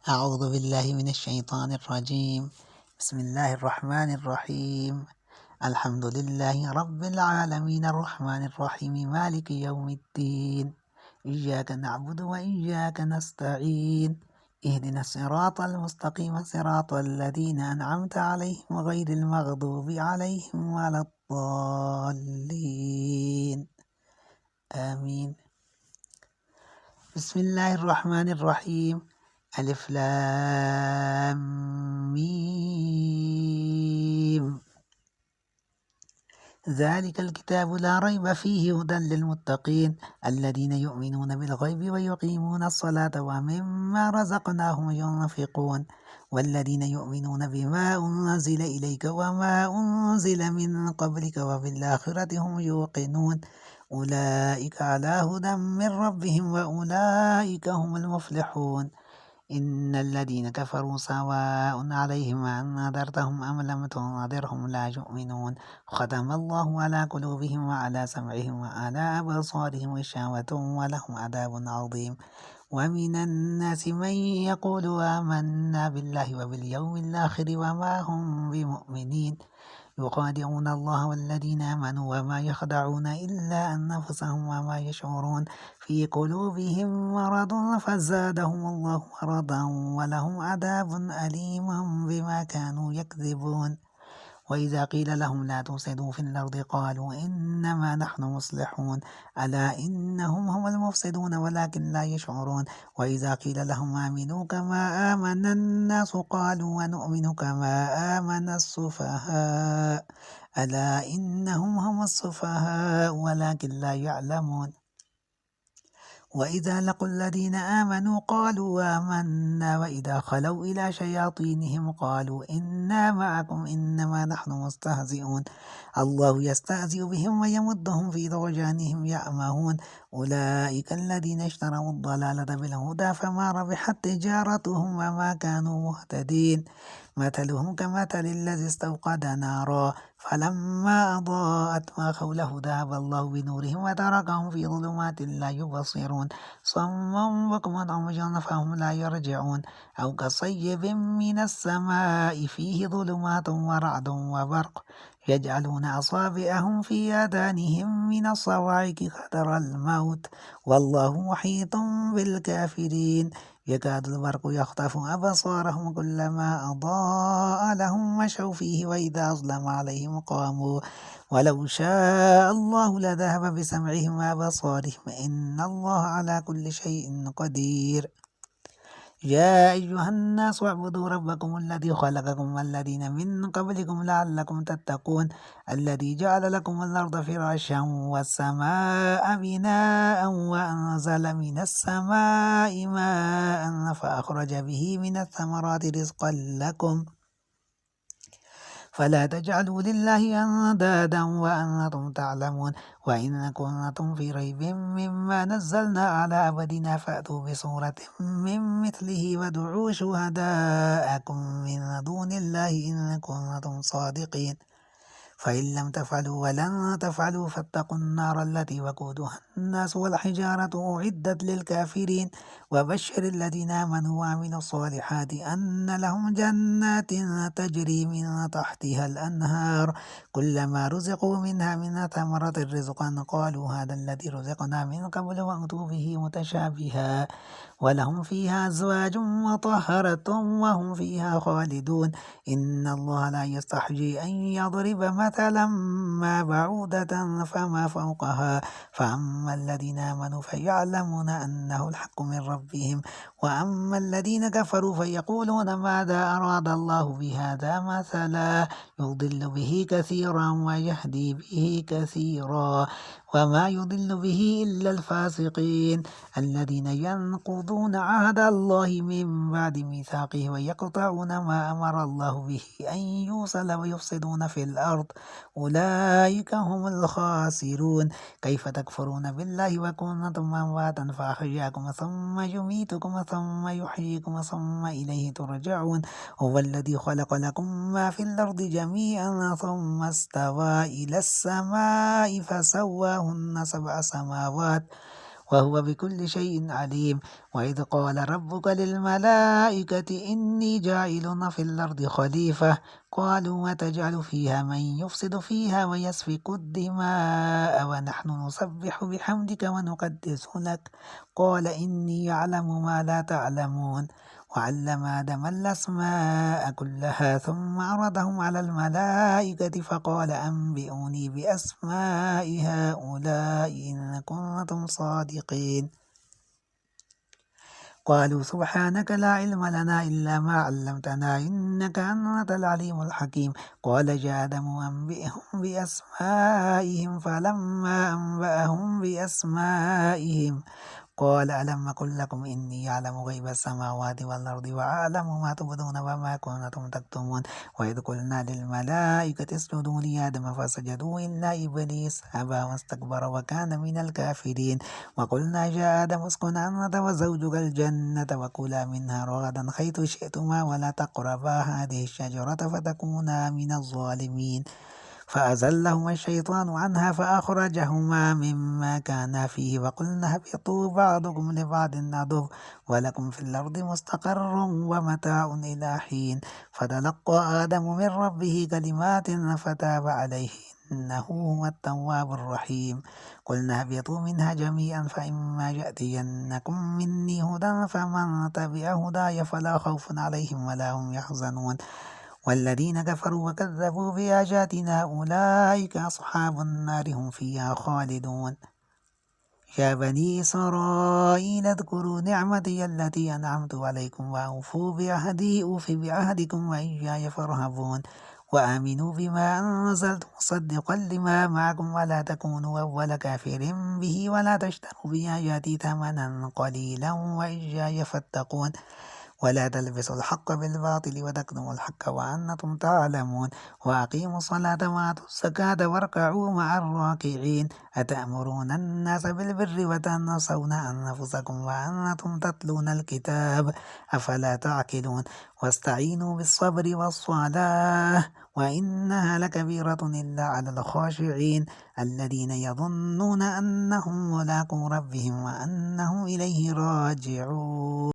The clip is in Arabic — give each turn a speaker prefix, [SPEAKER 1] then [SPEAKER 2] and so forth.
[SPEAKER 1] أعوذ بالله من الشيطان الرجيم. بسم الله الرحمن الرحيم. الحمد لله رب العالمين الرحمن الرحيم مالك يوم الدين. إياك نعبد وإياك نستعين. اهدنا الصراط المستقيم صراط الذين أنعمت عليهم غير المغضوب عليهم ولا الضالين. آمين. بسم الله الرحمن الرحيم. ألف لام ميم. ذلك الكتاب لا ريب فيه هدى للمتقين الذين يؤمنون بالغيب ويقيمون الصلاة ومما رزقناهم ينفقون والذين يؤمنون بما أنزل إليك وما أنزل من قبلك وبالآخرة هم يوقنون أولئك على هدى من ربهم وأولئك هم المفلحون. إن الذين كفروا سواء عليهم أنذرتهم أم لم تنذرهم لا يؤمنون ختم الله على قلوبهم وعلى سمعهم وعلى أبصارهم غشاوة ولهم عذاب عظيم. ومن الناس من يقول آمنا بالله وباليوم الآخر وما هم بمؤمنين يخادعون الله والذين آمنوا وما يخدعون إلا أنفسهم وما يشعرون في قلوبهم مرض فزادهم الله مرضا ولهم عذاب أليم بما كانوا يكذبون. وإذا قيل لهم لا تفسدوا في الأرض قالوا إنما نحن مصلحون ألا إنهم هم المفسدون ولكن لا يشعرون. وإذا قيل لهم آمنوا كما آمن الناس قالوا ونؤمن كما آمن السفهاء ألا إنهم هم السفهاء ولكن لا يعلمون. وإذا لقوا الذين آمنوا قالوا آمنا وإذا خلوا إلى شياطينهم قالوا إنا معكم إنما نحن مستهزئون الله يستهزئ بهم ويمدهم في طغيانهم يعمهون. أولئك الذين اشتروا الضلالة بالهدى فما ربحت تجارتهم وما كانوا مهتدين. مثلهم كمثل الذي استوقد نارا فلما أضاءت ما حوله ذهب الله بنورهم وتركهم في ظلمات لا يبصرون صما بكما عميا فهم لا يرجعون. أو كصيب من السماء فيه ظلمات ورعد وبرق يجعلون أصابعهم في آذانهم من الصواعق حذر الموت والله محيط بالكافرين. يكاد البرق يخطف أبصارهم كلما أضاء لهم مشوا فيه وإذا أظلم عليهم قاموا ولو شاء الله لذهب بسمعهم وأبصارهم إن الله على كل شيء قدير. يا أيها الناس اعبدوا ربكم الذي خلقكم والذين من قبلكم لعلكم تتقون الذي جعل لكم الأرض فراشا والسماء بناء وأنزل من السماء ماء فأخرج به من الثمرات رزقا لكم فلا تجعلوا لله أندادا وأنتم تعلمون. وإن كنتم في ريب مما نزلنا على عبدنا فأتوا بصورة من مثله وادعوا شهداءكم من دون الله إن كنتم صادقين فإن لم تفعلوا ولن تفعلوا فاتقوا النار التي وقودها الناس والحجارة أعدت للكافرين. وبشر الذين آمنوا وعملوا الصالحات أن لهم جنات تجري من تحتها الأنهار كلما رزقوا منها من ثمرة رزقا قالوا هذا الذي رزقنا من قبل وأتوا به متشابها ولهم فيها أزواج مطهرة وهم فيها خالدون. إن الله لا يستحيي أن يضرب مثلا ما بعودة فما فوقها فأما الذين آمنوا فيعلمون أنه الحق من ربهم وأما الذين كفروا فيقولون ماذا أراد الله بهذا مثلا يضل به كثيرا ويهدي به كثيرا وما يضل به إلا الفاسقين الذين ينقضون عهد الله من بعد ميثاقه ويقطعون ما أمر الله به أن يوصل ويفسدون في الأرض أولئك هم الخاسرون. كيف تكفرون بالله وكنتم أمواتا فأحياكم ثم يميتكم ثم يحييكم ثم إليه ترجعون. هو الذي خلق لكم ما في الأرض جميعا ثم استوى إلى السماء فسواهن 7 سماوات وهو بكل شيء عليم. وإذ قال ربك للملائكة إني جاعل في الأرض خليفة قالوا وتجعل فيها من يفسد فيها ويسفك الدماء ونحن نسبح بحمدك ونقدس لك قال إني أعلم ما لا تعلمون. وعلم آدم الأسماء كلها ثم عرضهم على الملائكة فقال أنبئوني بأسماء هؤلاء إن كنتم صادقين. قالوا سبحانك لا علم لنا إلا ما علمتنا إنك أنت العليم الحكيم. قال جاء آدم أنبئهم بأسمائهم فلما أنبأهم بأسمائهم قال ألم أقل لكم إني أعلم غيب السماوات والأرض وأعلم ما تبدون وما كنتم تكتمون. وإذ قلنا للملائكة اسجدوا لآدم فسجدوا إلا إبليس أبى واستكبر وكان من الكافرين. وقلنا يا آدم اسكن أنت وزوجك الجنة وكلا منها رغدا حيث شئتما ولا تقربا هذه الشجرة فتكونا من الظالمين. فأزلهما الشيطان عنها فأخرجهما مما كانا فيه وقلنا اهبطوا بعضكم لبعض عدو ولكم في الأرض مستقر ومتاع إلى حين. فتلقى آدم من ربه كلمات فتاب عليه إنه هو التواب الرحيم. قلنا اهبطوا منها جميعا فإما يأتينكم مني هدى فمن تبع هداي فلا خوف عليهم ولا هم يحزنون. والذين كفروا وكذبوا بآياتنا أولئك أصحاب النار هم فيها خالدون. يا بني إسرائيل اذكروا نعمتي التي أنعمت عليكم وأوفوا بعهدي أوف بعهدكم وإياي فارهبون. وآمنوا بما أنزلت مصدقا لما معكم ولا تكونوا أول كافر به ولا تشتروا بآياتي ثمنا قليلا وإياي فاتقون. ولا تلبسوا الحق بالباطل وتكتموا الحق وأنتم تعلمون. وأقيموا الصلاة وآتوا الزكاة واركعوا مع الراكعين. أتأمرون الناس بالبر وتنسون أنفسكم وأنتم تتلون الكتاب أفلا تعقلون. واستعينوا بالصبر والصلاة وإنها لكبيرة إلا على الخاشعين الذين يظنون أنهم ملاقو ربهم وأنهم إليه راجعون.